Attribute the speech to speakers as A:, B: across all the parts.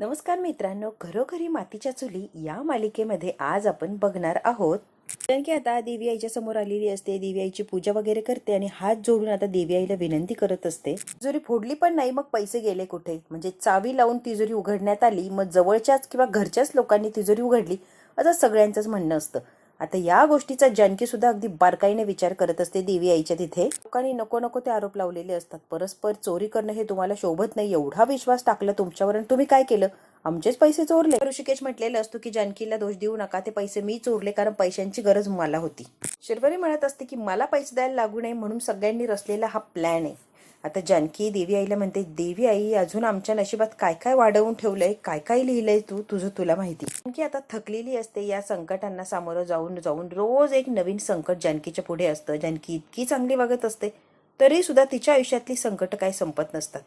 A: नमस्कार मित्रांनो, घरोघरी मातीच्या चुली या मालिकेमध्ये आज आपण बघणार आहोत. कारण की आता देवी आईच्या समोर आलेली असते, देवी आईची पूजा वगैरे करते आणि हात जोडून आता देवी आईला विनंती करत असते. तिजोरी फोडली पण नाही, मग पैसे गेले कुठे? म्हणजे चावी लावून तिजोरी उघडण्यात आली, मग जवळच्याच किंवा घरच्याच लोकांनी तिजोरी उघडली असं सगळ्यांचंच म्हणणं असतं. आता या गोष्टीचा जानकी सुद्धा अगदी बारकाईने विचार करत असते देवी आईच्या तिथे. लोकांनी नको नको ते आरोप लावलेले असतात. परस्पर चोरी करणं हे तुम्हाला शोभत नाही, एवढा विश्वास टाकला तुमच्यावर आणि तुम्ही काय केलं? आमचेच पैसे चोरले. ऋषिकेश म्हटलेलं असतो की जानकीला दोष देऊ नका, ते पैसे मी चोरले कारण पैशांची गरज मला होती. शर्वरी म्हणत असते की मला पैसे द्यायला लागू नये म्हणून सगळ्यांनी रचलेला हा प्लॅन आहे. आता जानकी देवी आईला म्हणते, देवी आई अजून आमच्या नशिबात काय काय वाढवून ठेवलंय, काय काय लिहिलंय तुझं तुला माहिती. जानकी आता थकलेली असते. या संकटांना सामोरं जाऊन जाऊन रोज एक नवीन संकट जानकीच्या पुढे असतं. जानकी इतकी चांगली वागत असते तरी सुद्धा तिच्या आयुष्यातली संकट काय संपत नसतात.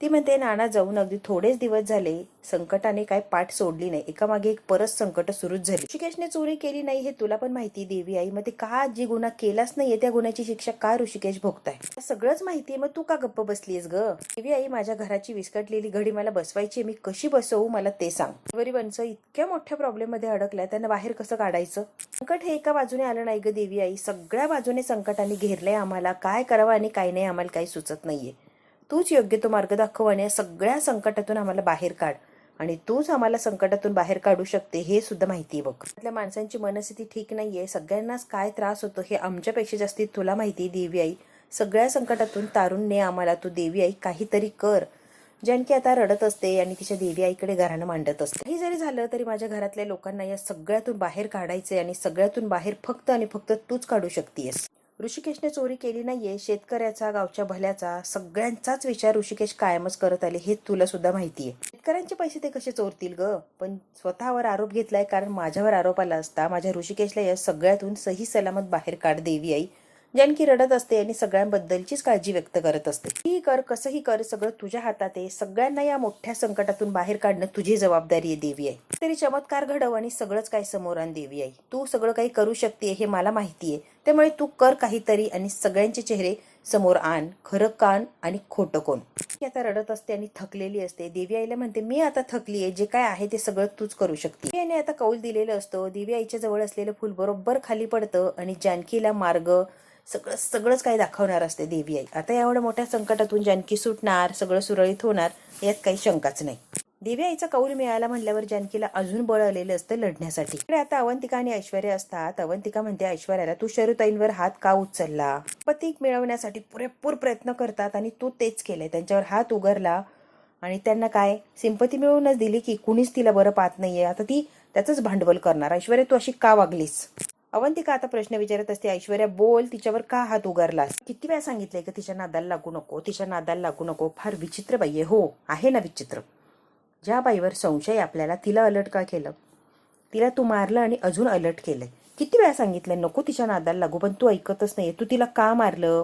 A: ती म्हणते, नाना जाऊन अगदी थोडेच दिवस झाले, संकटाने काय पाठ सोडली नाही, एकामागे एक परत संकट सुरूच झाली. ऋषिकेशने चोरी केली नाही हे तुला पण माहिती देवी आई, मग ते का जी गुन्हा केलाच नाहीये त्या गुन्ह्याची शिक्षा का ऋषिकेश भोगताय? सगळंच माहितीये, मग तू का गप्प बसलीयस ग? देवी आई, माझ्या घराची विस्कटलेली घडी मला बसवायची, मी कशी बसवू मला ते सांग. शर्वरी वंश इतक्या मोठ्या प्रॉब्लेम मध्ये अडकलाय, त्यांना बाहेर कसं काढायचं? संकट हे एका बाजूने आलं नाही ग देवी आई, सगळ्या बाजूने संकटाने घेरलंय आम्हाला. काय करावं आणि काय नाही आम्हाला काही सुचत नाहीये. तूच योग्य तो मार्ग दाखव आणि सगळ्या संकटातून आम्हाला बाहेर काढ, आणि तूच आम्हाला संकटातून बाहेर काढू शकते हे सुद्धा माहितीये बघ. आपल्या माणसांची मनस्थिती ठीक नाहीये, सगळ्यांनाच काय त्रास होतो हे आमच्यापेक्षा जास्ती तुला माहिती देवी आई. सगळ्या संकटातून तारून ने आम्हाला तू देवी आई, काहीतरी कर. जानकी आता रडत असते आणि तिच्या देवी आईकडे घरानं मांडत असते. काही जरी झालं तरी माझ्या घरातल्या लोकांना या सगळ्यातून बाहेर काढायचंय आणि सगळ्यातून बाहेर फक्त आणि फक्त तूच काढू शकतेस. ऋषिकेशने चोरी केली नाहीये, शेतकऱ्याचा, गावच्या भल्याचा, सगळ्यांचाच विचार ऋषिकेश कायमच करत आले हे तुला सुद्धा माहितीये. शेतकऱ्यांचे पैसे ते कसे चोरतील ग? पण स्वतःवर आरोप घेतलाय कारण माझ्यावर आरोप आला असता. माझ्या ऋषिकेशला या सगळ्यातून सही सलामत बाहेर काढ देवी आई. जानकी रडत असते आणि सगळ्यांबद्दलचीच काळजी व्यक्त करत असते. ही कर, कसंही कर, सगळं तुझ्या हातात आहे. सगळ्यांना या मोठ्या संकटातून बाहेर काढणं तुझी जबाबदारी आहे देवी आई. तरी चमत्कार घडव आणि सगळंच काय समोर आण देवी आई. तू सगळं काही करू शकते हे मला माहितीये, त्यामुळे तू कर काहीतरी आणि सगळ्यांचे चेहरे समोर आण. खरं कान आणि खोटं कोण. ती आता रडत असते आणि थकलेली असते. देवी आईला म्हणते, मी आता थकली आहे, जे काय आहे ते सगळं तूच करू शकते. देवी आईने आता कौल दिलेलं असतं. देवी आईच्या जवळ असलेलं फुल बरोबर खाली पडतं आणि जानकीला मार्ग सगळंच काही दाखवणार असते देवी आई. आता एवढ्या मोठ्या संकटातून जानकी सुटणार, सगळं सुरळीत होणार यात काही शंकाच नाही. देवी आईचा कौल मिळाला म्हणल्यावर जानकीला अजून बळ आलेलं असतं लढण्यासाठी. आता अवंतिका आणि ऐश्वर्या असतात. अवंतिका म्हणते ऐश्वर्याला, तू शरुताईंवर हात का उचलला? पती मिळवण्यासाठी पुरेपूर प्रयत्न करतात आणि तू तेच केलंय. त्यांच्यावर हात उगारला आणि त्यांना काय सिंपती मिळवूनच दिली की कुणीच तिला बरं पाहत नाहीये, आता ती त्याचंच भांडवल करणार. ऐश्वर्या, तू अशी का वागलीस? अवंतिका आता प्रश्न विचारत असते, ऐश्वर्या बोल, तिच्यावर का हात उगारलास? किती वेळा सांगितलंय का तिच्या नादाला लागू नको, तिच्या नादाला लागू नको. फार विचित्र बाई आहे. हो आहे ना विचित्र. ज्या बाईवर संशय आपल्याला, तिला अलर्ट का केलं? तिला तू मारलं आणि अजून अलर्ट केलंय. किती वेळा सांगितलंय नको तिच्या नादाला लागू, पण तू ऐकतच नाहीये. तू तिला का मारलं?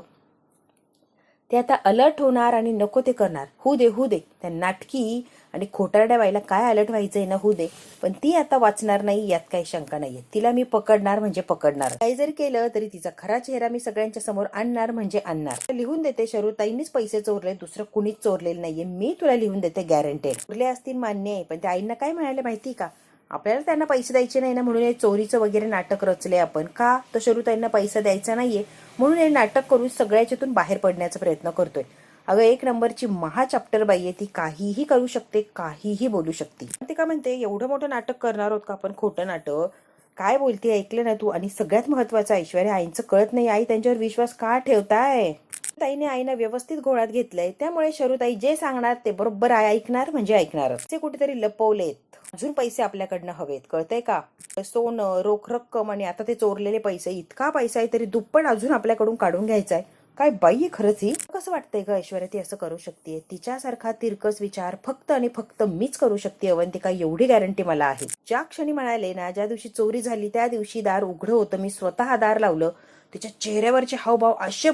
A: ते आता अलर्ट होणार आणि नको ते करणार. होऊ दे. त्या नाटकी आणि खोटारड्या बाईला काय अलर्ट व्हायचंय ना, होऊ दे. पण ती आता वाचणार नाही यात काही शंका नाहीये. तिला मी पकडणार म्हणजे पकडणार. काही जरी केलं तरी तिचा खरा चेहरा मी सगळ्यांच्या समोर आणणार म्हणजे आणणार. लिहून देते, शरुताईंनीच पैसे चोरले, दुसरं कुणीच चोरलेलं नाहीये. मी तुला लिहून देते गॅरंटेड. चोरले असतील मान्य आहे, पण त्या आईंना काय म्हणाले माहिती का? आपल्याला त्यांना पैसे द्यायचे नाही ना म्हणून हे चोरीचं वगैरे नाटक रचले आपण. का? तर शरुताईंना पैसा द्यायचा नाहीये म्हणून हे नाटक करून सगळ्याच्यातून बाहेर पडण्याचा प्रयत्न करतोय. अगं एक नंबरची महा चॅप्टर बाई आहे ती. काहीही करू शकते, काहीही बोलू शकते. ते का म्हणते, एवढं मोठं नाटक करणार आहोत का आपण? खोटं नाटक काय बोलते, ऐकलं ना तू? आणि सगळ्यात महत्वाचं ऐश्वर्या, आईंचं कळत नाही. आई त्यांच्यावर विश्वास का ठेवताय? ताईने आईना व्यवस्थित घोळात घेतलंय, त्यामुळे शरुताई जे सांगणार ते बरोबर ऐकणार म्हणजे ऐकणारच. ते कुठेतरी लपवलेत. अजून पैसे आपल्याकडनं हवेत, कळतंय का? सोनं, रोख रक्कम आणि आता ते चोरलेले पैसे. इतका पैसा आहे तरी दुप्पट अजून आपल्याकडून काढून घ्यायचाय. काय बाई आहे खरंच ही. कसं वाटतंय ग ऐश्वर्या ती असं करू शकते? तिच्यासारखा तिरकस विचार फक्त आणि फक्त मीच करू शकते अवंतिका, एवढी गॅरंटी मला आहे. ज्या क्षणी म्हणाले ना, ज्या दिवशी चोरी झाली त्या दिवशी दार उघडं होतं, मी स्वतः दार लावलं. तिच्या चेहऱ्यावरचे हावभाव असे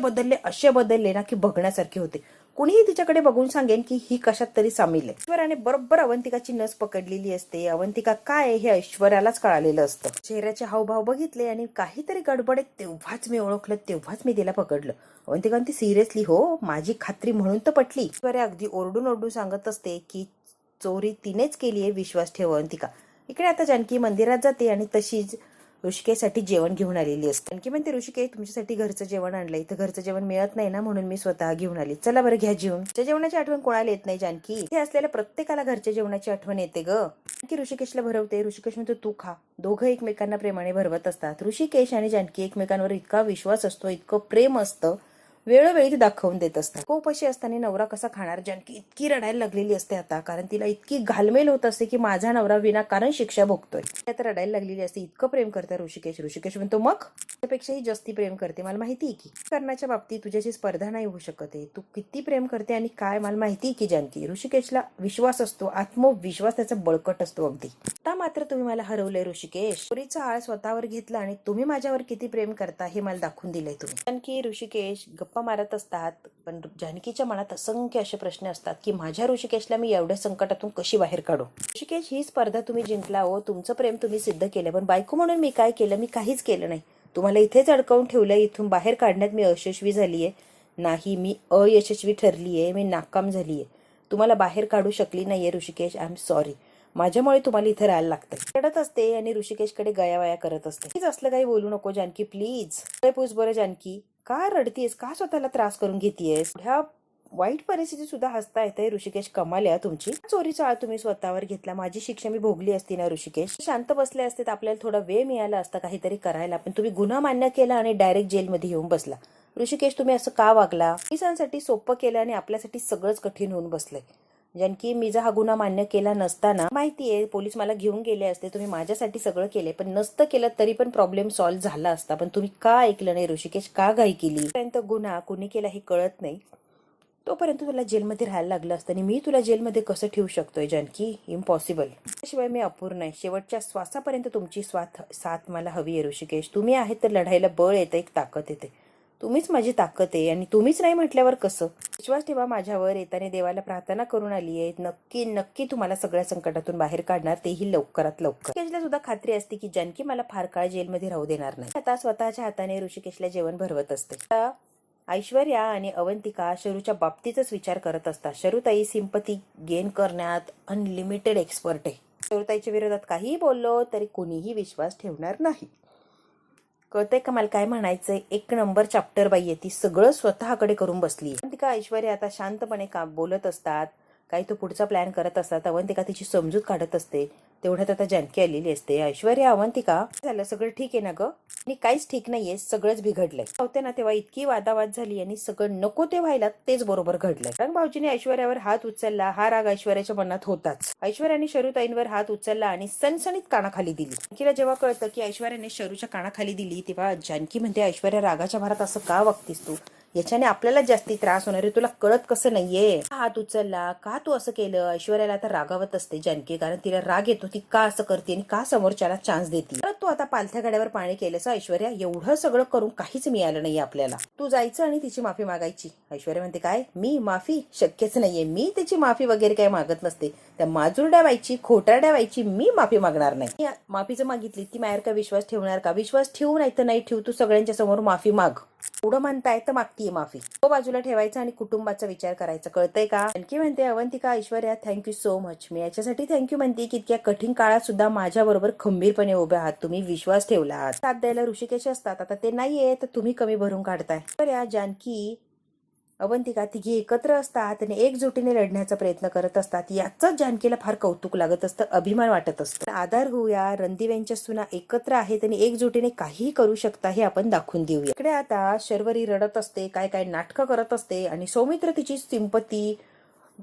A: बदलले ना की बघण्यासारखे होते. कुणीही तिच्याकडे बघून सांगेन की ही कशात तरी सामील आहे. ऐश्वर्याने बरोबर अवंतिकाची नस पकडलेली असते. अवंतिका काय आहे हे ऐश्वर्यालाच कळालेलं असतं. चेहऱ्याचे हावभाव बघितले आणि काहीतरी गडबड आहे तेव्हाच मी ओळखलं, तेव्हाच मी तिला पकडलं. अवंतिका ती सिरियसली? हो, माझी खात्री म्हणून तर पटली. ऐश्वर्या अगदी ओरडून सांगत असते की चोरी तिनेच केली आहे, विश्वास ठेव अवंतिका. इकडे आता जानकी मंदिरात जाते आणि तशीच ऋषिकेशसाठी जेवण घेऊन आलेली असते. जानकी म्हणते, ऋषिकेश तुमच्यासाठी घरचं जेवण आणलंय. इथं घरचं जेवण मिळत नाही ना, म्हणून मी स्वतः घेऊन आली. चला बरं घ्या जेवण. घरच्या जेवणाची आठवण कोणाला येत नाही जानकी? इथे असलेल्या प्रत्येकाला घरच्या जेवणाची आठवण येते ग. जानकी ऋषिकेशला भरवते. ऋषिकेश म्हणतो तू खा. दोघं एकमेकांना प्रेमाने भरवत असतात. ऋषिकेश आणि जानकी एकमेकांवर इतका विश्वास असतो, इतकं प्रेम असतं, वेळोवेळी ते दाखवून देत असतात. खूप अशी असताना नवरा कसा खाणार? जानकी इतकी रडायला लागलेली असते आता, कारण तिला इतकी घालमेल होत असते की माझा नवरा विनाकारण शिक्षा भोगतोय. आता रडायला लागलेली असते. इतकं प्रेम करते ऋषिकेश. ऋषिकेश म्हणतो मग त्यापेक्षाही जास्ती प्रेम करते. मला माहिती आहे की करण्याच्या बाबतीत तुझ्याशी स्पर्धा नाही होऊ शकत आहे. तू किती प्रेम करते आणि काय मला माहिती आहे की जानकी. ऋषिकेशला विश्वास असतो, आत्मविश्वास त्याचा बळकट असतो अगदी. आता मात्र तुम्ही मला हरवलंय ऋषिकेश. चोरीचा आळ स्वतःवर घेतला आणि तुम्ही माझ्यावर किती प्रेम करता हे मला दाखवून दिलंय तुम्ही. जानकी ऋषिकेश गप्पा मारत असतात, पण जानकीच्या मनात असंख्य असे प्रश्न असतात की माझ्या ऋषिकेशला मी एवढ्या संकटातून कशी बाहेर काढू. ऋषिकेश ही स्पर्धा तुम्ही जिंकला हो, तुमचं प्रेम तुम्ही सिद्ध केलं, पण बायको म्हणून मी काय केलं? मी काहीच केलं नाही. तुम्हाला इथेच अडकवून ठेवलंय. इथून बाहेर काढण्यात मी यशस्वी झालीये नाही, मी अयशस्वी ठरलीये, मी नाकाम झालीये. तुम्हाला बाहेर काढू शकली नाहीये ऋषिकेश. I am sorry. माझ्यामुळे तुम्हाला इथे राहायला लागतंय. रडत असते आणि ऋषिकेशकडे गयावया करत असते. प्लीज असलं काही बोलू नको जानकी, प्लीज. पूस बरं जानकी, का रडतीयस? का स्वतःला त्रास करून घेतीयस? ह्या वाईट परिस्थिती सुद्धा हसता येते. ऋषिकेश कमाल आहे तुमची. चोरीचा आळ तुम्ही स्वतःवर घेतला. माझी शिक्षा मी भोगली असती ना ऋषिकेश? शांत बसले असते तर आपल्याला थोडा वेळ मिळाला असता काहीतरी करायला, पण तुम्ही गुन्हा मान्य केला आणि डायरेक्ट जेलमध्ये येऊन बसला. ऋषिकेश तुम्ही असं का वागला? पोलिसांसाठी सोपं केलं आणि आपल्यासाठी सगळंच कठीण होऊन बसलंय. जानकी मी जर हा गुन्हा मान्य केला नसताना, माहितीये पोलीस मला घेऊन गेले असते, तुम्ही माझ्यासाठी सगळं केले, पण नसतं केलं तरी पण प्रॉब्लेम सॉल्व्ह झाला असता. पण तुम्ही का ऐकलं नाही ऋषिकेश? का घाई केली? पर्यंत गुन्हा कुणी केला हे कळत नाही तोपर्यंत तुला जेलमध्ये राहायला लागलं असतं आणि मी तुला जेलमध्ये कसं ठेवू शकतोय जानकी? इम्पॉसिबल. त्याशिवाय मी अपूर्ण आहे. शेवटच्या श्वासापर्यंत तुमची साथ मला हवी आहे ऋषिकेश. तुम्ही आहेत तर लढायला बळ येतं, एक ताकद येते. तुम्हीच माझी ताकद आहे आणि तुम्हीच नाही म्हटल्यावर कसं? विश्वास ठेवा माझ्यावर. येताना देवाला प्रार्थना करून आली आहे. नक्की नक्की तुम्हाला सगळ्या संकटातून बाहेर काढणार, तेही लवकरात लवकर. ऋषिकेशला सुद्धा खात्री असते की जानकी मला फार काळ जेलमध्ये राहू देणार नाही. आता स्वतःच्या हाताने ऋषिकेशला जेवण भरवत असते. ऐश्वर्या आणि अवंतिका शरूच्या बाबतीतच विचार करत असतात. शरूताई सिंपती गेन करण्यात अनलिमिटेड एक्सपर्ट आहे. शरूताईच्या विरोधात काहीही बोललो तरी कोणीही विश्वास ठेवणार नाही. कळतंय का मला काय म्हणायचंय? एक नंबर चॅप्टर बाई आहे ती. सगळं स्वतःकडे करून बसली. अवंतिका ऐश्वर्या आता शांतपणे बोलत असतात, काही तो पुढचा प्लॅन करत असतात. अवंतिका तिची समजूत काढत असते. तेवढ्यात आता जानकी आलेली असते. ऐश्वर्या, अवंतिका झालं सगळं ठीक आहे ना ग? आणि काहीच ठीक नाहीये, सगळंच बिघडलंय. होते ना तेव्हा इतकी वादावाद झाली आणि सगळं नको ते व्हायला तेच बरोबर घडलंय. रंग भाऊजीने ऐश्वर्यावर हात उचलला. हा राग ऐश्वर्याच्या मनात होताच. ऐश्वर्याने शरूताईंवर हात उचलला आणि सणसणीत कानाखाली दिली. जानकीला जेव्हा कळतं की ऐश्वर्याने शरूच्या कानाखाली दिली तेव्हा जानकी म्हणते, ऐश्वर्या रागाच्या भरात असं का वागतीस तू? याच्याने आपल्याला जास्ती त्रास होणार आहे. तुला कळत कसं नाहीये? हात उचलला का? तू असं केलं? ऐश्वर्याला आता रागावत असते जानकी, कारण तिला राग येतो. ती का असं करते आणि का समोरच्याला चान्स देते? तर तू आता पालथ्या गाड्यावर पाणी केलंस ऐश्वर्या. एवढं सगळं करून काहीच मिळालं नाही आपल्याला. तू जायचं आणि तिची माफी मागायची. ऐश्वर्या म्हणते, काय मी माफी? शक्यच नाहीये. मी तिची माफी वगैरे काही मागत नसते. त्या माजुरड्या व्हायची, खोटारड्या व्हायची, मी माफी मागणार नाही. माफी जर मागितली ती माझ्यावर का विश्वास ठेवणार का? विश्वास ठेवू नाही तर नाही ठेवू, तू सगळ्यांच्या समोर माफी माग. एवढं म्हणताय तर मागतीये माफी. तो बाजूला ठेवायचा आणि कुटुंबाचा विचार करायचा. कळतंय का? आणखी म्हणते Avantika, Aishwarya thank you so much. मी याच्यासाठी थँक्यू म्हणते की इतक्या कठीण काळात सुद्धा माझ्या बरोबर खंबीरपणे उभे आहात. तुम्ही विश्वास ठेवला. साथ द्यायला ऋषिकेश असतात, आता ते नाहीये तर तुम्ही कमी भरून काढताय. तर या जानकी अवंतिका तिघी एकत्र असतात आणि एकजुटीने लढण्याचा प्रयत्न करत असतात. याचंच जानकीला फार कौतुक लागत असतं, अभिमान वाटत असतं. आधार होऊया, रणदिव्यांच्या सुना एकत्र आहेत आणि एकजुटीने काहीही करू शकता हे आपण दाखवून देऊया. इकडे आता शर्वरी रडत असते, काय काय नाटकं करत असते आणि सौमित्र तिची सिंपती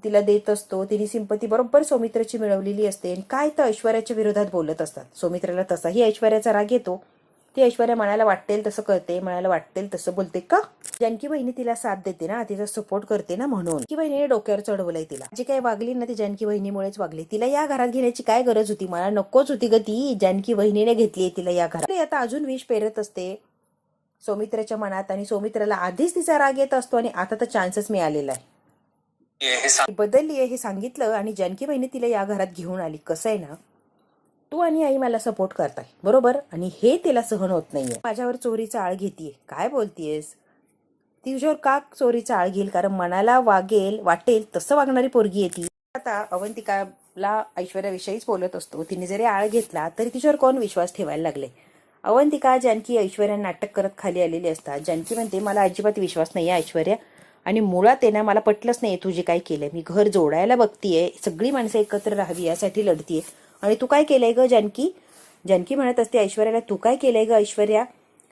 A: तिला देत असतो. तिने सिंपती बरोबर सौमित्रची मिळवलेली असते आणि काय तर ऐश्वर्याच्या विरोधात बोलत असतात. सौमित्राला तसाही ऐश्वर्याचा राग येतो. ती ऐश्वर्या मनाला वाटेल तसं करते, मनाला वाटेल तसं बोलते. का? जानकी बहिणी तिला साथ देते ना, तिचा सपोर्ट करते ना, म्हणून की बहिणीने डोक्यावर चढवलंय तिला. जी काही वागली ना ती जानकी बहिणीमुळेच वागली. तिला या घरात घेण्याची काय गरज होती? मला नकोच होती ग ती. जानकी बहिणीने घेतलीये तिला या घरात. आता अजून विष पेरत असते सौमित्राच्या मनात आणि सौमित्राला आधीच तिचा राग येत असतो आणि आता तर चान्सच मिळालेला आहे. बदलली आहे हे सांगितलं आणि जानकी बहिणी तिला या घरात घेऊन आली. कसं आहे ना, तू आणि आई मला सपोर्ट करताय बरोबर, आणि हे तिला सहन होत नाहीये. माझ्यावर चोरीचा आळ घेतीये. काय बोलतीयस? तुझ्यावर का चोरीचा आळ घेईल? कारण मनाला वाटेल तसं वागणारी पोरगी आहे ती. आता अवंतिका आपला ऐश्वर्याविषयीच बोलत असतो. तिने जरी आळ घेतला तरी तिच्यावर कोण विश्वास ठेवायला लागले. अवंतिका, जानकी, ऐश्वर्या नाटक करत खाली आलेली असतात. जानकी म्हणते मला अजिबात विश्वास नाही आहे ऐश्वर्या, आणि मुळात आहे ना मला पटलंच नाही तू जे काय केलंय. मी घर जोडायला बघतीये, सगळी माणसं एकत्र राहावी यासाठी लढतीये, आणि तू काय केलंय ग जानकी. जानकी म्हणत असते ऐश्वर्याला, तू काय केलंय ग ऐश्वर्या.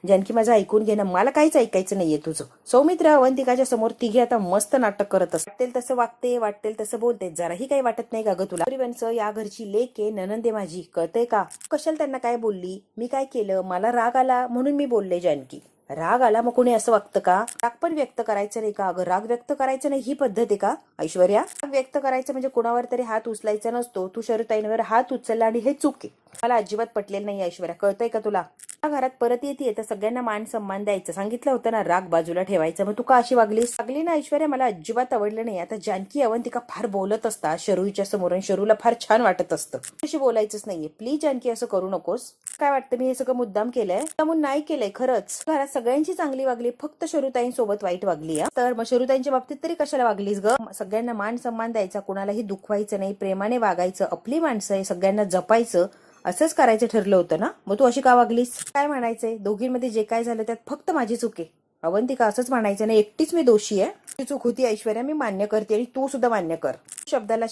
A: जानकी, माझं ऐकून घे ना, मला काहीच ऐकायचं नाहीये तुझं. सौमित्र अवंतिकाच्या समोर तिघे आता मस्त नाटक करत असतात. वाटेल तसं वागते, वाटेल तसं बोलते, जराही काही वाटत नाही का ग तुला. या घरची लेक आहे, ननंदे माझी, कळतंय का. कशाला त्यांना काय बोलली, मी काय केलं, मला राग आला म्हणून मी बोलले. जानकी, राग आला मग कोणी असं वागतं का. राग पण व्यक्त करायचं नाही का. अगं राग व्यक्त करायचं नाही ही पद्धत आहे का ऐश्वर्या. राग व्यक्त करायचं म्हणजे कोणावर तरी हात उचलायचा नसतो. तू शरताईंवर हात उचलला आणि हे चूक आहे. मला अजिबात पटलेलं नाही ऐश्वर्या, कळतंय का तुला. घरात परत येते तर सगळ्यांना मान सन्मान द्यायचं सांगितलं होतं ना, राग बाजूला ठेवायचं. मग तू का अशी वागलीस. वागली ना ऐश्वर्या, मला अजिबात आवडलं नाही. आता जानकी अवंतिका फार बोलत असतात शरूच्या समोर, आणि शरूला फार छान वाटत असतं. अशी बोलायचंच नाहीये प्लीज जानकी, असं करू नकोस. काय वाटतं मी हे सगळं मुद्दाम केलंय. मुद्दामून नाही केलंय खरंच. घरात सगळ्यांची चांगली वागली, फक्त शरूताईंसोबत वाईट वागली. तर मग शरूताईंच्या बाबतीत तरी कशाला वागलीस ग. सगळ्यांना मान सन्मान द्यायचा, कुणालाही दुखवायचं नाही, प्रेमाने वागायचं, आपली माणसं आहे, सगळ्यांना जपायचं, असंच करायचं ठरलं होतं ना. मग तू अशी का वागलीस. काय म्हणायचंय, दोघींमध्ये जे काय झालं त्यात फक्त माझी चूक आहे अवंतिका, असंच म्हणायचं नाही. एकटीच मी दोषी आहे. ती चूक होती ऐश्वर्या, मी मान्य करते, आणि तू सुद्धा मान्य कर. शब्दाला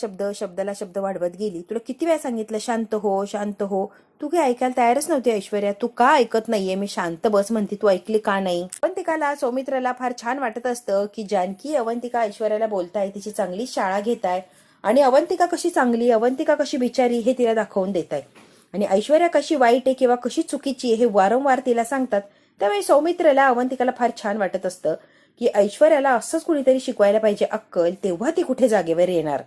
A: शब्द वाढवत गेली. तुला किती वेळा सांगितलं शांत हो, शांत हो. तू काही ऐकायला तयारच नव्हती ऐश्वर्या. तू का ऐकत नाहीये. मी शांत बस म्हणते, तू ऐकली का नाही. अवंतिकाला, सौमित्राला फार छान वाटत असतं की जानकी अवंतिका ऐश्वर्याला बोलताय, तिची चांगली शाळा घेताय, आणि अवंतिका कशी चांगली, अवंतिका कशी बिचारी हे तिला दाखवून देताय, आणि ऐश्वर्या कशी वाईट आहे किंवा कशी चुकीची आहे हे वारंवार तिला सांगतात. त्यामुळे सौमित्रला अवंतिकाला फार छान वाटत असतं की ऐश्वर्याला असंच कुणीतरी शिकवायला पाहिजे अक्कल, तेव्हा ती कुठे जागेवर येणार.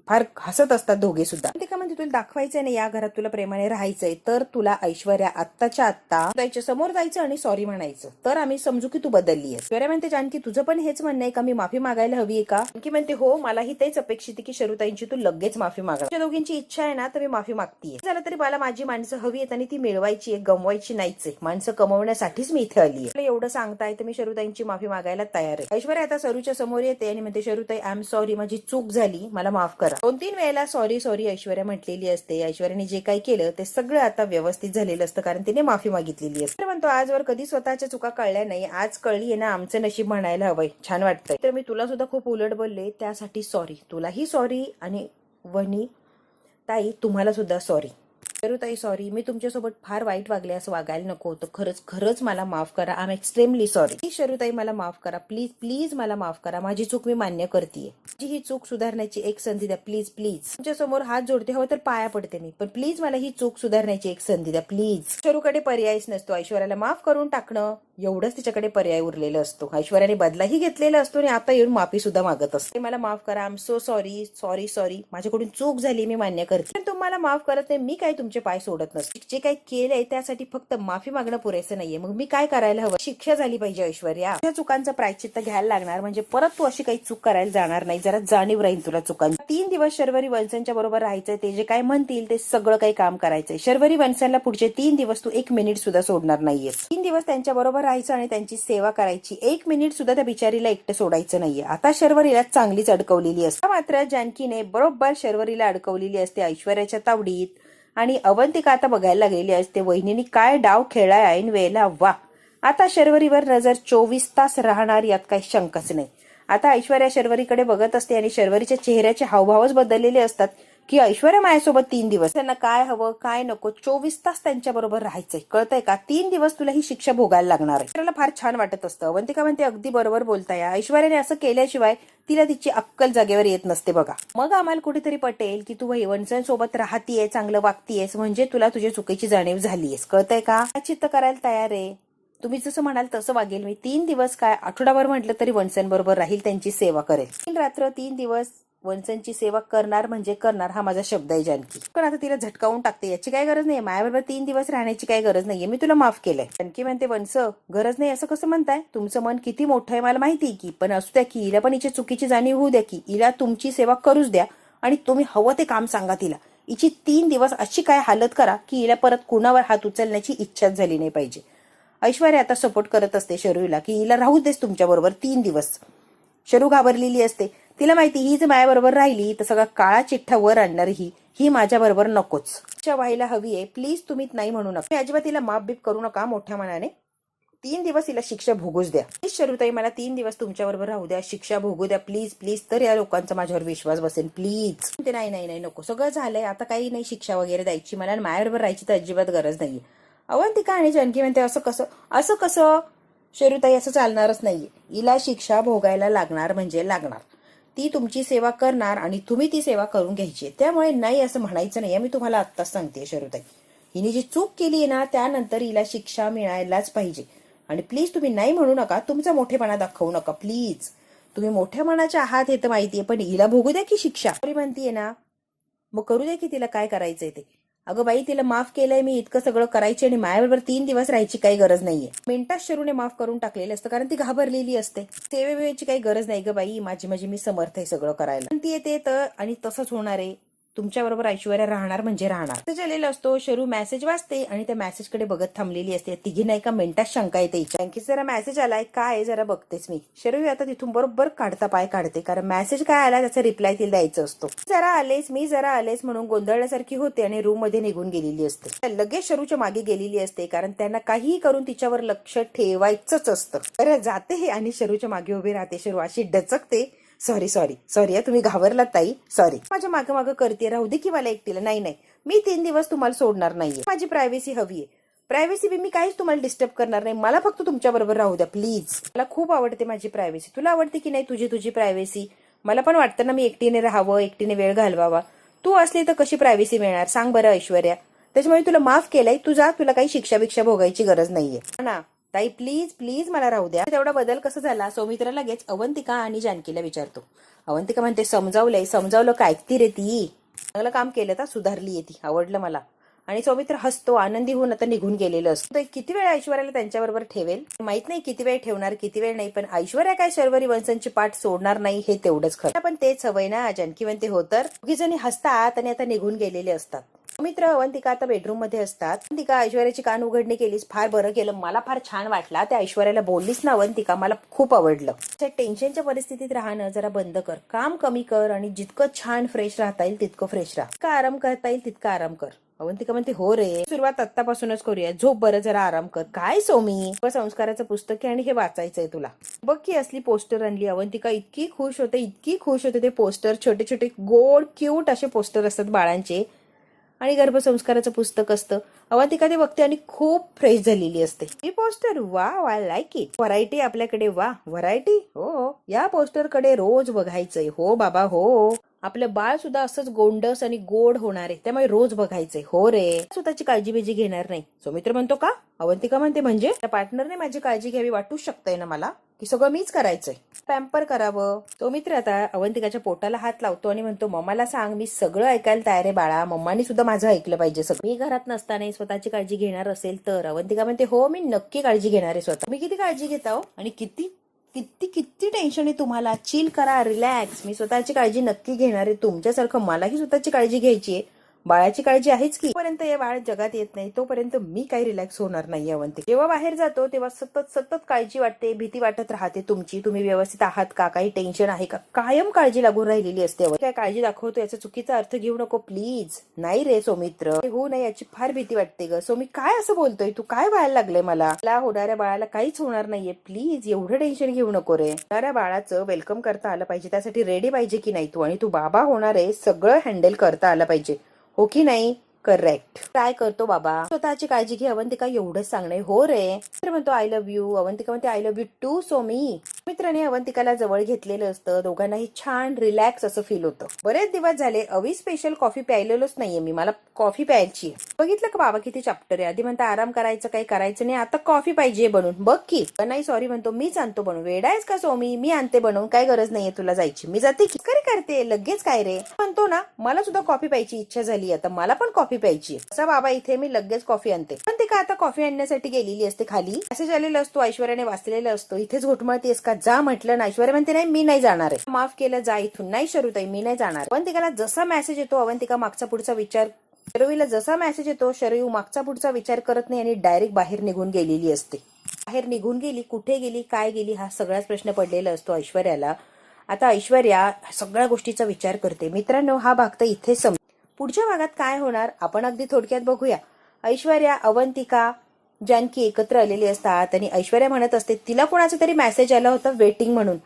A: फार हसत असतात दोघे सुद्धा. अवंतिका म्हणते, तुला दाखवायचंय ना या घरात तुला प्रेमाने राहायचंय, तर तुला ऐश्वर्या आत्ताच्या आत्ता त्याच्या समोर जायचं आणि सॉरी म्हणायचं, तर आम्ही समजू की तू बदलली आहे. ऐश्वर्या म्हणते, जानकी तुझं पण हेच म्हणणं आहे का, मी माफी मागायला हवी आहे का. जानकी म्हणते, हो मलाही तेच अपेक्षित आहे की शरूताईंची तू लगेच माफी मागा. तुझ्या दोघींची इच्छा आहे ना तर मी माफी मागतीये. झालं तरी मला माझी माणसं हवी आहेत, आणि ती मिळवायची आहे, गमवायची नाहीच आहे. माणसं कमवण्यासाठीच मी इथे आली आहे. एवढं सांगताय तर मी शरूताईंची माफी मागायला तयार आहे. ऐश्वर्या आता सरूच्या समोर येते आणि म्हणते, शरूताई आय एम सॉरी, माझी चूक झाली, मला माफ करा. 2-3 वेळेला सॉरी सॉरी ऐश्वर्या म्हटलेली असते. ऐश्वर्याने जे काही केलं ते सगळं आता व्यवस्थित झालेलं असतं, कारण तिने माफी मागितलेली असते. म्हणतो, आजवर कधी स्वतःच्या चुका कळल्या नाही, आज कळली आहे ना, आमचं नशीब म्हणायला हवंय. छान वाटतंय. तर मी तुला सुद्धा खूप उलट बोलले, त्यासाठी सॉरी. तुलाही सॉरी, आणि वहिनी ताई तुम्हाला सुद्धा सॉरी. ताई सॉरी, मी तुमच्यासोबत फार वाईट वागले, असं वागायला नको होतं. खरंच खरंच मला माफ करा. I am extremely sorry. Please शरूताई मला माफ करा, प्लीज प्लीज मला माफ करा. माझी चूक मी मान्य करतेय. माझी ही चूक सुधारण्याची एक संधी द्या प्लीज प्लीज. तुमच्या समोर हात जोडते, हवं तर पाया पडते मी, पण प्लीज मला ही चूक सुधारण्याची एक संधी द्या प्लीज. शरूकडे पर्यायच नसतो. ऐश्वर्याला माफ करून टाकणं एवढंच तिच्याकडे पर्याय उरलेला असतो. ऐश्वर्याने बदलाही घेतलेला असतो आणि आता येऊन माफी सुद्धा मागत असते. मला माफ करा, I am so sorry, sorry sorry, माझ्याकडून चूक झाली, मी मान्य करते. पण तुम्हाला माफ करत नाही, मी काय तुमचे पाय सोडत नसते. जे काही केलंय त्यासाठी फक्त माफी मागणं पुरेसं नाहीये. मग मी काय करायला हवं. शिक्षा झाली पाहिजे ऐश्वर्या. त्या चुकांचं प्रायश्चित्त घ्यायला लागणार, म्हणजे परत तू अशी काही चूक करायला जाणार नाही. जरा जाणीव राहील तुला चुकांची. 3 दिवस शर्वरी वंशांच्या बरोबर राहायचंय. ते जे काय म्हणतील ते सगळं काही काम करायचंय. शर्वरी वंशांना पुढचे 3 दिवस तू 1 मिनिट सुद्धा सोडणार नाहीयेस. 3 दिवस त्यांच्या बरोबर राहायचं आणि त्यांची सेवा करायची. 1 मिनिट सुद्धा त्या बिचारीला एकटं सोडायचं नाहीये. आता शर्वरीला चांगलीच अडकवलेली असते. मात्र जानकीने बरोबर शर्वरीला अडकवलेली असते ऐश्वर्याच्या तावडीत, आणि अवंतिका आता बघायला लागलेली असते वहिनीने काय डाव खेळाय ऐन वेळेला. वा, आता शर्वरीवर नजर 24 तास राहणार, यात काही शंकाच नाही. आता ऐश्वर्या शर्वरीकडे बघत असते, आणि शर्वरीच्या चेहऱ्याचे हावभावच बदललेले असतात की ऐश्वर्या माझ्यासोबत 3 दिवस, त्यांना काय हवं काय नको 24 तास त्यांच्या बरोबर राहायचंय, कळतंय का. 3 दिवस तुला ही शिक्षा भोगायला लागणार आहे. ऐश्वर्याला फार छान वाटत असतं. अवंतिका म्हणते, अगदी बरोबर बोलताय. ऐश्वर्याने असं केल्याशिवाय तिला तिची अक्कल जागेवर येत नसते बघा. मग आम्हाला कुठेतरी पटेल की तू वंशांसोबत राहतीये, चांगलं वागतीयेस, म्हणजे तुला तुझ्या चुकीची जाणीव झालीयस, कळतंय का. चित्त करायला तयार आहे. तुम्ही जसं म्हणाल तसं वागेल मी. 3 दिवस काय, आठवडाभर म्हटलं तरी वंशांबरोबर राहील, त्यांची सेवा करेल. 3 रात्र 3 दिवस वंशांची सेवा करणार म्हणजे करणार, हा माझा शब्द आहे जानकी. पण आता तिला झटकावून टाकते, याची काय गरज नाही. माझ्याबरोबर 3 दिवस राहण्याची काय गरज नाहीये, मी तुला माफ केलंय. जानकी म्हणते, वंश गरज नाही असं कसं म्हणताय. तुमचं मन किती मोठं आहे मला माहिती की, पण असू द्या की, हिला पण हिची चुकीची जाणीव होऊ द्या की, हिला तुमची सेवा करूच द्या, आणि तुम्ही हवं ते काम सांगा तिला. हिची 3 दिवस अशी काय हालत करा की हिला परत कुणावर हात उचलण्याची इच्छाच झाली नाही पाहिजे. ऐश्वर्या आता सपोर्ट करत असते शरूला की हिला राहू देस तुमच्या बरोबर 3 दिवस. शरू घाबरलेली असते. तिला माहिती ही जर माझ्याबरोबर राहिली तर सगळा काळा चिठ्ठा वर आणणार ही ही माझ्या बरोबर नकोच. शिक्षा व्हायला हवी आहे. प्लीज तुम्ही नाही म्हणू नका. मी अजिबात तिला माफ बीप करू नका मोठ्या मनाने. 3 दिवस तिला शिक्षा भोगूच द्या. प्लीज शरुताई मला 3 दिवस तुमच्या बरोबर राहू द्या. शिक्षा भोगू द्या प्लीज प्लीज. तर या लोकांचा माझ्यावर विश्वास बसेल प्लीज. ते नाही नाही नाही नको. सगळं झालंय आता. काही नाही शिक्षा वगैरे द्यायची. मला माझ्याबरोबर राहायची तर अजिबात गरज नाहीये. अवंतिका आणि जानकी म्हणते असं कसं शरुताई असं चालणारच नाहीये. हिला शिक्षा भोगायला लागणार म्हणजे लागणार. ती तुमची सेवा करणार आणि तुम्ही ती सेवा करून घ्यायची. त्यामुळे नाही असं म्हणायचं नाहीये. मी तुम्हाला आत्ताच सांगते शरुताई. हिने जी चूक केली आहे ना त्यानंतर हिला शिक्षा मिळायलाच पाहिजे. आणि प्लीज तुम्ही नाही म्हणू नका. तुमचा मोठेपणा दाखवू नका प्लीज. तुम्ही मोठ्या मनाच्या आहात हे तर माहितीये, पण हिला भोगू द्या की शिक्षा. म्हणतीये ना मग करू द्या की तिला काय करायचंय ते. अगं बाई तिला माफ केलंय मी. इतकं सगळं करायची आणि माझ्याबरोबर 3 दिवस राहायची काही गरज नाहीये. मिनिटात शरूने माफ करून टाकलेलं असतं कारण ती घाबरलेली असते. सेवेची काही गरज नाही ग बाई. माझी मी समर्थ आहे सगळं करायला. ती येते तर आणि तसंच होणार आहे. तुमच्या बरोबर ऐश्वर्या राहणार म्हणजे राहणार. मेसेज आलेला असतो. शरू मेसेज वाचते आणि त्या मेसेज कडे बघत थांबलेली असते. तिघींना एका मिनिटात शंका येते. बँकेत जरा मेसेज आलाय काय जरा बघतेच मी. शरू आता तिथून बरोबर काढता पाय काढते कारण मेसेज काय आला त्याचा रिप्लाय तिला द्यायचं असतो. मी जरा आलेच म्हणून गोंधळल्यासारखी होते आणि रूम मध्ये निघून गेलेली असते. लगेच शरूच्या मागे गेलेली असते कारण त्यांना काहीही करून तिच्यावर लक्ष ठेवायचंच असतं. तर जाते हे आणि शरूच्या मागे उभी राहते. शरू अशी डचकते. सॉरी तुम्ही घाबरलात ताई. सॉरी. माझ्या मागं करते. राहू दे की मला एकटीला. नाही मी 3 दिवस तुम्हाला सोडणार नाहीये. माझी प्रायव्हसी हवी आहे. प्रायव्हसी मी काहीच तुम्हाला डिस्टर्ब करणार नाही. मला फक्त तुमच्या बरोबर राहू द्या प्लीज. मला खूप आवडते माझी प्रायव्हसी. तुला आवडते की नाही तुझी प्रायव्हसी. मला पण वाटतं ना मी एकटीने राहावं, एकटीने वेळ घालवावा. तू असली तर कशी प्रायव्हसी मिळणार सांग बरं ऐश्वर्या. त्याच्यामुळे तुला माफ केलंय. तू जा. तुला काही शिक्षा भोगायची गरज नाहीये ना ताई. प्लीज मला राहू द्या. तेवढा बदल कसा झाला. सौमित्र लगेच अवंतिका आणि जानकीला विचारतो. अवंतिका म्हणते समजावलं काय ऐकती रे ती. चांगलं काम केलं तर सुधारली ती. आवडलं मला. आणि सौमित्र हसतो आनंदी होऊन आता निघून गेलेलं असतो. किती वेळ ऐश्वर्याला त्यांच्याबरोबर ठेवेल माहित नाही. किती वेळ ठेवणार किती वेळ नाही. पण ऐश्वर्या काय शर्वरी वंशांची पाठ सोडणार नाही हे तेवढंच खरं. पण तेच हवंय ना. जानकी म्हणते हो तर. दोघी जणी हसतात आणि आता निघून गेलेले असतात. मित्र अवंतिका आता बेडरूम मध्ये असतात. अवंतिका ऐश्वर्याची कान उघडणी केलीस फार बरं केलं. मला फार छान वाटला. त्या ऐश्वर्याला बोललीस ना अवंतिका मला खूप आवडलं. टेन्शनच्या परिस्थितीत राहणं जरा बंद कर. काम कमी कर आणि जितकं छान फ्रेश राहता येईल तितकं फ्रेश राहा. जितकं आराम करता येईल तितका आराम कर. अवंतिका म्हणते हो रे. सुरुवात आत्तापासूनच करूया. झोप बरं जरा आराम कर. काय सोमी संस्काराचं पुस्तक आहे आणि हे वाचायचंय तुला. बघ की असली पोस्टर आणली. अवंतिका इतकी खुश होते ते पोस्टर. छोटे छोटे गोड क्यूट असे पोस्टर असतात बाळांचे आणि गर्भसंस्काराचं पुस्तक असतं. अवंतिका ते बघते आणि खूप फ्रेश झालेली असते. ही पोस्टर वा आय लाईक इट. व्हरायटी आपल्याकडे. वा व्हरायटी. हो या पोस्टर कडे रोज बघायचंय. हो बाबा हो. आपलं बाळ सुद्धा असंच गोंडस आणि गोड होणार आहे. त्यामुळे रोज बघायचंय. हो रे. स्वतःची काळजी बिजी घेणार नाही. सौमित्र म्हणतो का. अवंतिका म्हणते म्हणजे पार्टनरने माझी काळजी घ्यावी वाटूच शकतंय ना मला की सगळं मीच करायचंय. पॅम्पर करावं. सौमित्र आता अवंतिकाच्या पोटाला हात लावतो आणि म्हणतो मम्माला सांग मी सगळं ऐकायला तयार आहे बाळा. मम्मानी सुद्धा माझं ऐकलं पाहिजे सगळं. मी घरात नसताना स्वतःची काळजी घेणार असेल तर. अवंतिका म्हणते हो मी नक्की काळजी घेणार आहे स्वतः. मी किती काळजी घेता हो आणि किती टेन्शन आहे तुम्हाला. चिल करा रिलॅक्स. मी स्वतःची काळजी नक्की घेणार आहे. तुमच्यासारखं मलाही स्वतःची काळजी घ्यायची आहे. बाळाची काळजी आहेच की. तोपर्यंत हे बाळ जगात येत नाही तोपर्यंत मी काही रिलॅक्स होणार नाही. अवंतिका जेव्हा बाहेर जातो तेव्हा सतत काळजी वाटते. भीती वाटत राहते तुमची. तुम्ही व्यवस्थित आहात का. काही टेन्शन आहे का. कायम काळजी लागून राहिलेली असते. काय काळजी दाखवतो याचा चुकीचा अर्थ घेऊ नको प्लीज. नाही रे सौमित्र होऊ नये याची फार भीती वाटते ग. सो मी काय असं बोलतोय. तू काय व्हायला लागलंय. मला होणाऱ्या बाळाला काहीच होणार नाहीये. प्लीज एवढं टेन्शन घेऊ नको रे. होणाऱ्या बाळाचं वेलकम करता आलं पाहिजे. त्यासाठी रेडी पाहिजे की नाही तू. आणि तू बाबा होणार आहे. सगळं हँडल करता आलं पाहिजे. हो की नाही. करेक्ट. ट्राय करतो बाबा. स्वतःची काळजी घे. अवंतिका एवढंच सांगणे. हो रे. मित्र म्हणतो आय लव्ह यू. अवंतिका म्हणते आय लव्ह यू टू. सोमी. मित्राने अवंतिकाला जवळ घेतलेलं असतं. दोघांनाही छान रिलॅक्स असं फील होतं. बरेच दिवस झाले अवी स्पेशल कॉफी प्यायलेलोच नाहीये मी. मला कॉफी प्यायची. बघितलं का बाबा किती चॅप्टर आहे. आधी म्हणता आराम करायचं काही करायचं नाही. आता कॉफी पाहिजे बनवून. बघ की. नाही सॉरी म्हणतो मीच आणतो बनवून. वेडायच का सोमी. मी आणते बनवून. काय गरज नाहीये तुला जायची. मी जाते की. करते लगेच काय रे. म्हणतो ना मला सुद्धा कॉफी प्यायची इच्छा झाली. आता मला पण कॉफी प्यायची. असा बाबा इथे मी लगेच कॉफी आणते. पण ती का आता कॉफी आणण्यासाठी गेलेली असते खाली. मेसेज आलेला असतो. ऐश्वर्याने वाचलेला असतो. इथेच घुटमळतेस का. जा म्हटलं ना. ऐश्वर्या म्हणते नाही मी नाही जाणार आहे. माफ केलं जा इथून. नाही शरूताई मी नाही जाणार. अवंतिकाला जसा मेसेज येतो अवंतिका मागचा पुढचा विचार. शरवीला जसा मेसेज येतो शरयू मागचा पुढचा विचार करत नाही आणि डायरेक्ट बाहेर निघून गेलेली असते. बाहेर निघून गेली. कुठे गेली काय गेली हा सगळाच प्रश्न पडलेला असतो ऐश्वर्याला. आता ऐश्वर्या सगळ्या गोष्टीचा विचार करते. मित्रांनो हा भाग तर इथे पुढच्या भागात काय होणार आपण अगदी थोडक्यात बघूया. ऐश्वर्या, अवंतिका, जानकी एकत्र आलेली असतात आणि ऐश्वर्या म्हणत असते तिला कोणाचा तरी मेसेज आला होता वेटिंग म्हणून.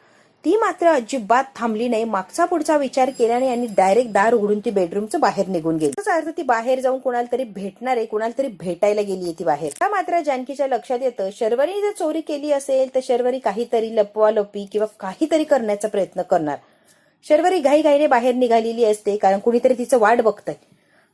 A: ती मात्र अजिबात थांबली नाही, मागचा पुढचा विचार केला नाही आणि डायरेक्ट दार उघडून ती बेडरूमचं बाहेर निघून गेली. त्याचा अर्थ ती बाहेर जाऊन कोणाला तरी भेटणार आहे, कोणाला तरी भेटायला गेली ती बाहेर. त्या मात्र जानकीच्या लक्षात येतं शर्वरीने जर चोरी केली असेल तर शर्वरी काहीतरी लपवालपी किंवा काहीतरी करण्याचा प्रयत्न करणार. शर्वरी घाईघाईने बाहेर निघालेली असते कारण कुणीतरी तिचं वाट बघतंय.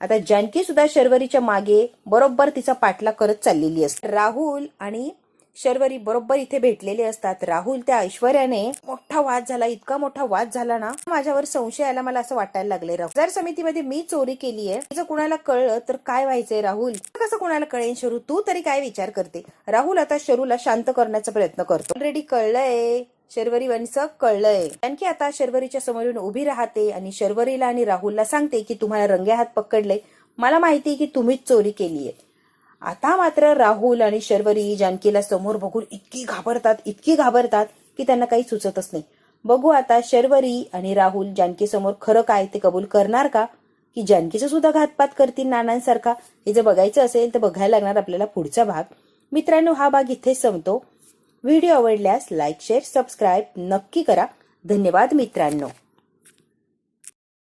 A: आता जानकी सुद्धा शर्वरीच्या मागे बरोबर तिचा पाठलाग करत चाललेली असते. राहुल आणि शर्वरी बरोबर इथे भेटलेले असतात. राहुल त्या ऐश्वर्याने मोठा वाद झाला, इतका मोठा वाद झाला ना माझ्यावर संशय आला, मला असं वाटायला लागलंय बाजार समितीमध्ये मी चोरी केली आहे, जर कुणाला कळलं तर काय व्हायचंय राहुल, कसं कुणाला कळेल शरू, तू तरी काय विचार करते. राहुल आता शरूला शांत करण्याचा प्रयत्न करतो. ऑलरेडी कळलंय शर्वरी वंशक कळलंय. आणखी आता शर्वरीच्या समोरून उभी राहते आणि शर्वरीला आणि राहुलला सांगते की तुम्हाला रंगे हात पकडले, मला माहिती की तुम्हीच चोरी केलीये. आता मात्र राहुल आणि शर्वरी जानकीला समोर बघून इतकी घाबरतात की त्यांना काही सुचतच नाही. बघू आता शर्वरी आणि राहुल जानकी समोर खरं काय ते कबूल करणार का, की जानकीचा सुद्धा घातपात करतील नानांसारखा. हे जर बघायचं असेल तर बघायला लागणार आपल्याला पुढचा भाग. मित्रांनो, हा भाग इथेच संपतो. व्हिडिओ आवडल्यास लाईक, शेअर, सबस्क्राईब नक्की करा. धन्यवाद मित्रांनो.